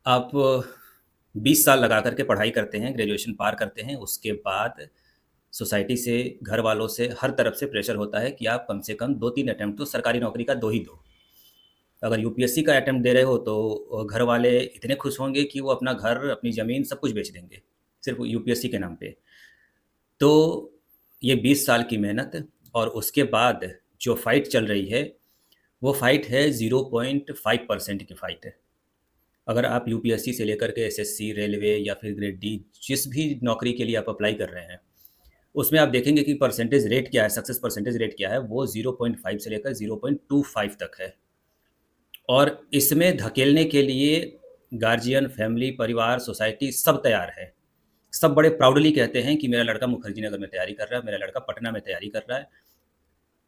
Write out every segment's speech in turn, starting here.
आप 20 साल लगा कर के पढ़ाई करते हैं, ग्रेजुएशन पार करते हैं, उसके बाद सोसाइटी से, घर वालों से, हर तरफ से प्रेशर होता है कि आप कम से कम 2-3 अटेम्प्ट तो सरकारी नौकरी का दो ही दो। अगर यूपीएससी का अटेम्प्ट दे रहे हो तो घर वाले इतने खुश होंगे कि वो अपना घर, अपनी ज़मीन सब कुछ बेच देंगे, सिर्फ़ यूपीएससी के नाम पे। तो ये 20 साल की मेहनत और उसके बाद जो फ़ाइट चल रही है, वो फ़ाइट है 0.5% की फ़ाइट है। अगर आप यूपीएससी से लेकर के एसएससी, रेलवे या फिर ग्रेड डी, जिस भी नौकरी के लिए आप अप्लाई कर रहे हैं, उसमें आप देखेंगे कि परसेंटेज रेट क्या है, सक्सेस परसेंटेज रेट क्या है, वो 0.5 से लेकर 0.25 तक है। और इसमें धकेलने के लिए गार्जियन, फैमिली, परिवार, सोसाइटी सब तैयार है। सब बड़े प्राउडली कहते हैं कि मेरा लड़का मुखर्जी नगर में तैयारी कर रहा है, मेरा लड़का पटना में तैयारी कर रहा है,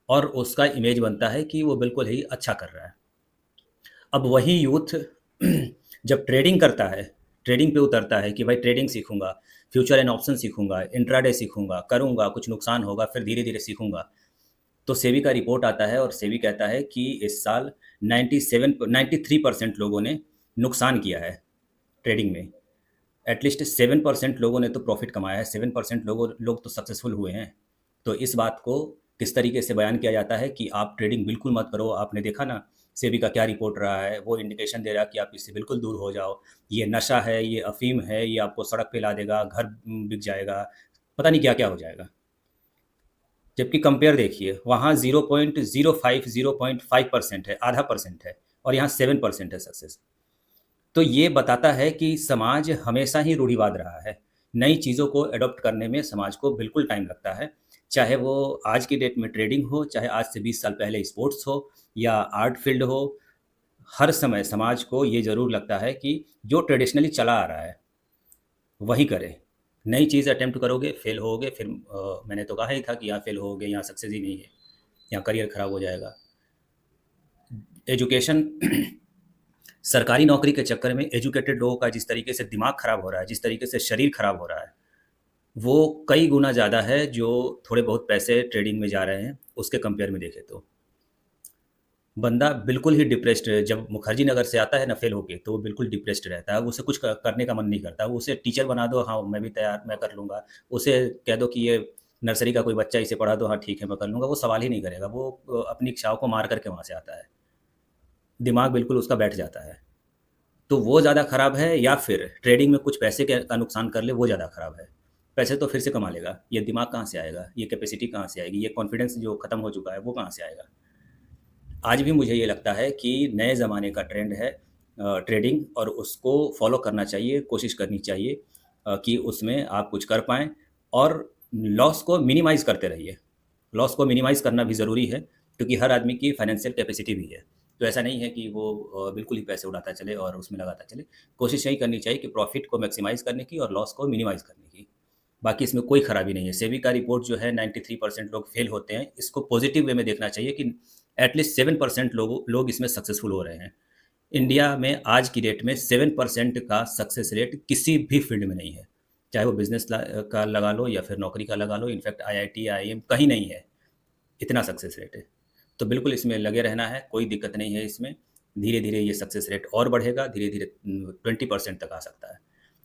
और उसका इमेज बनता है कि वो बिल्कुल ही अच्छा कर रहा है। अब वही यूथ जब ट्रेडिंग करता है, ट्रेडिंग पे उतरता है कि भाई ट्रेडिंग सीखूंगा, फ्यूचर एंड ऑप्शन सीखूंगा, इंट्राडे सीखूंगा, करूंगा, कुछ नुकसान होगा, फिर धीरे धीरे सीखूंगा, तो सेबी का रिपोर्ट आता है और सेबी कहता है कि इस साल 93% लोगों ने नुकसान किया है ट्रेडिंग में। एटलीस्ट 7% लोगों ने तो प्रॉफिट कमाया है, 7% लोग तो सक्सेसफुल हुए हैं। तो इस बात को किस तरीके से बयान किया जाता है कि आप ट्रेडिंग बिल्कुल मत करो। आपने देखा ना सेबी का क्या रिपोर्ट रहा है, वो इंडिकेशन दे रहा है कि आप इससे बिल्कुल दूर हो जाओ, ये नशा है, ये अफीम है, ये आपको सड़क पे ला देगा, घर बिक जाएगा, पता नहीं क्या क्या हो जाएगा। जबकि कंपेयर देखिए, वहाँ 0.05% है, आधा परसेंट है, और यहाँ 7% है सक्सेस। तो ये बताता है कि समाज हमेशा ही रूढ़िवाद रहा है। नई चीज़ों को अडॉप्ट करने में समाज को बिल्कुल टाइम लगता है। चाहे वो आज की डेट में ट्रेडिंग हो, चाहे आज से 20 साल पहले स्पोर्ट्स हो या आर्ट फील्ड हो, हर समय समाज को ये ज़रूर लगता है कि जो ट्रेडिशनली चला आ रहा है, वही करें। नई चीज़ अटेम्प्ट करोगे, फेल होगे, फिर मैंने तो कहा ही था कि यहाँ फेल होगे, यहाँ सक्सेस ही नहीं है, यहाँ करियर खराब हो जाएगा। एजुकेशन सरकारी नौकरी के चक्कर में एजुकेटेड लोगों का जिस तरीके से दिमाग खराब हो रहा है, जिस तरीके से शरीर खराब हो रहा है, वो कई गुना ज़्यादा है जो थोड़े बहुत पैसे ट्रेडिंग में जा रहे हैं, उसके कंपेयर में देखें तो। बंदा बिल्कुल ही डिप्रेस्ड, जब मुखर्जी नगर से आता है ना फेल होके, तो वो बिल्कुल डिप्रेस्ड रहता है, उसे कुछ करने का मन नहीं करता। उसे टीचर बना दो, हाँ मैं भी तैयार, मैं कर लूँगा। उसे कह दो कि ये नर्सरी का कोई बच्चा, इसे पढ़ा दो, हाँ ठीक है मैं कर लूँगा, वो सवाल ही नहीं करेगा। वो अपनी इच्छाओं को मार करके वहाँ से आता है, दिमाग बिल्कुल उसका बैठ जाता है। तो वो ज़्यादा ख़राब है, या फिर ट्रेडिंग में कुछ पैसे का नुकसान कर ले, वो ज़्यादा ख़राब है। पैसे तो फिर से कमा लेगा, ये दिमाग कहाँ से आएगा, ये कैपेसिटी कहाँ से आएगी, ये कॉन्फिडेंस जो ख़त्म हो चुका है वो कहाँ से आएगा। आज भी मुझे ये लगता है कि नए ज़माने का ट्रेंड है ट्रेडिंग, और उसको फॉलो करना चाहिए, कोशिश करनी चाहिए कि उसमें आप कुछ कर पाएँ, और लॉस को मिनिमाइज़ करते रहिए। लॉस को मिनिमाइज़ करना भी ज़रूरी है, क्योंकि हर आदमी की फाइनेंशियल कैपेसिटी भी है। तो ऐसा नहीं है कि वो बिल्कुल ही पैसे उड़ाता चले और उसमें लगाता चले। कोशिश यही करनी चाहिए कि प्रॉफ़िट को मैक्सिमाइज़ करने की और लॉस को मिनिमाइज़ करने की। बाकी इसमें कोई खराबी नहीं है। सेबी का रिपोर्ट जो है 93% लोग फेल होते हैं, इसको पॉजिटिव वे में देखना चाहिए कि एटलीस्ट 7% लोग इसमें सक्सेसफुल हो रहे हैं। इंडिया में आज की डेट में 7% का सक्सेस रेट किसी भी फील्ड में नहीं है। चाहे वो बिज़नेस का लगा लो या फिर नौकरी का लगा लो, इनफैक्ट आईआईटी, आईआईएम कहीं नहीं है, इतना सक्सेस रेट है। तो बिल्कुल इसमें लगे रहना है, कोई दिक्कत नहीं है इसमें। धीरे-धीरे ये सक्सेस रेट और बढ़ेगा, धीरे-धीरे 20% तक आ सकता है।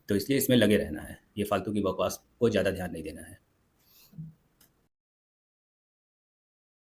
तो इसलिए इसमें लगे रहना है। ये फालतू की बकवास को ज़्यादा ध्यान नहीं देना है।